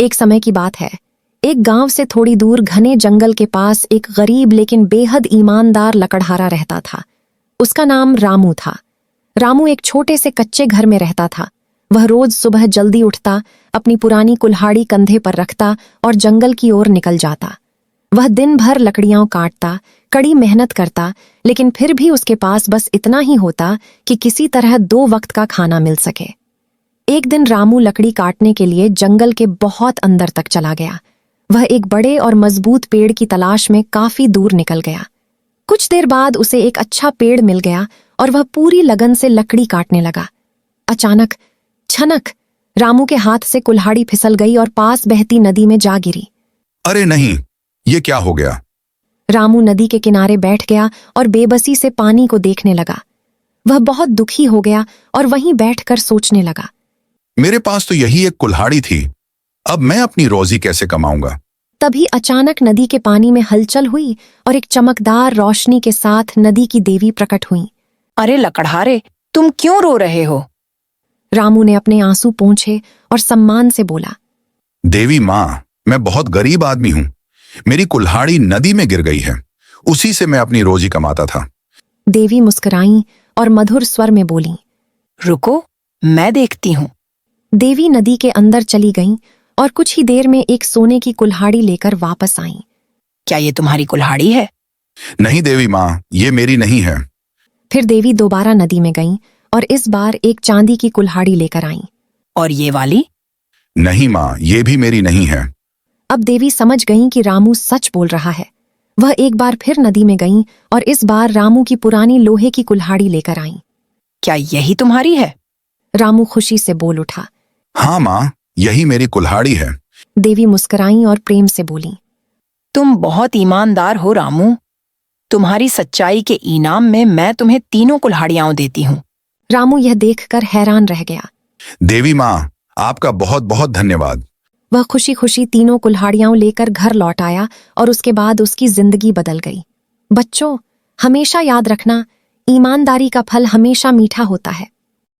एक समय की बात है। एक गांव से थोड़ी दूर घने जंगल के पास एक गरीब लेकिन बेहद ईमानदार लकड़हारा रहता था। उसका नाम रामू था। रामू एक छोटे से कच्चे घर में रहता था। वह रोज सुबह जल्दी उठता, अपनी पुरानी कुल्हाड़ी कंधे पर रखता और जंगल की ओर निकल जाता। वह दिन भर लकड़ियां काटता, कड़ी मेहनत करता, लेकिन फिर भी उसके पास बस इतना ही होता कि किसी तरह 2 वक्त का खाना मिल सके। एक दिन रामू लकड़ी काटने के लिए जंगल के बहुत अंदर तक चला गया। वह एक बड़े और मजबूत पेड़ की तलाश में काफी दूर निकल गया। कुछ देर बाद उसे एक अच्छा पेड़ मिल गया और वह पूरी लगन से लकड़ी काटने लगा। अचानक छनक, रामू के हाथ से कुल्हाड़ी फिसल गई और पास बहती नदी में जा गिरी। अरे नहीं, ये क्या हो गया? रामू नदी के किनारे बैठ गया और बेबसी से पानी को देखने लगा। वह बहुत दुखी हो गया और वहीं बैठकर सोचने लगा। मेरे पास तो यही एक कुल्हाड़ी थी, अब मैं अपनी रोजी कैसे कमाऊंगा? तभी अचानक नदी के पानी में हलचल हुई और एक चमकदार रोशनी के साथ नदी की देवी प्रकट हुई। अरे लकड़हारे, तुम क्यों रो रहे हो? रामू ने अपने आंसू पोंछे और सम्मान से बोला, देवी माँ, मैं बहुत गरीब आदमी हूँ। मेरी कुल्हाड़ी नदी में गिर गई है, उसी से मैं अपनी रोजी कमाता था। देवी मुस्कुराई और मधुर स्वर में बोली, रुको, मैं देखती हूँ। देवी नदी के अंदर चली गईं और कुछ ही देर में एक सोने की कुल्हाड़ी लेकर वापस आईं। क्या ये तुम्हारी कुल्हाड़ी है? नहीं देवी माँ, ये मेरी नहीं है। फिर देवी दोबारा नदी में गईं और इस बार एक चांदी की कुल्हाड़ी लेकर आईं। और ये वाली? नहीं माँ, ये भी मेरी नहीं है। अब देवी समझ गईं कि रामू सच बोल रहा है। वह एक बार फिर नदी में गईं और इस बार रामू की पुरानी लोहे की कुल्हाड़ी लेकर आईं। क्या यही तुम्हारी है? रामू खुशी से बोल उठा, हाँ माँ, यही मेरी कुल्हाड़ी है। देवी मुस्कुराई और प्रेम से बोली, तुम बहुत ईमानदार हो रामू। तुम्हारी सच्चाई के इनाम में मैं तुम्हें 3 कुल्हाड़ियां देती हूँ। रामू यह देखकर हैरान रह गया। देवी माँ, आपका बहुत बहुत धन्यवाद। वह खुशी खुशी 3 कुल्हाड़ियां लेकर घर लौट आया और उसके बाद उसकी जिंदगी बदल गई। बच्चों, हमेशा याद रखना, ईमानदारी का फल हमेशा मीठा होता है।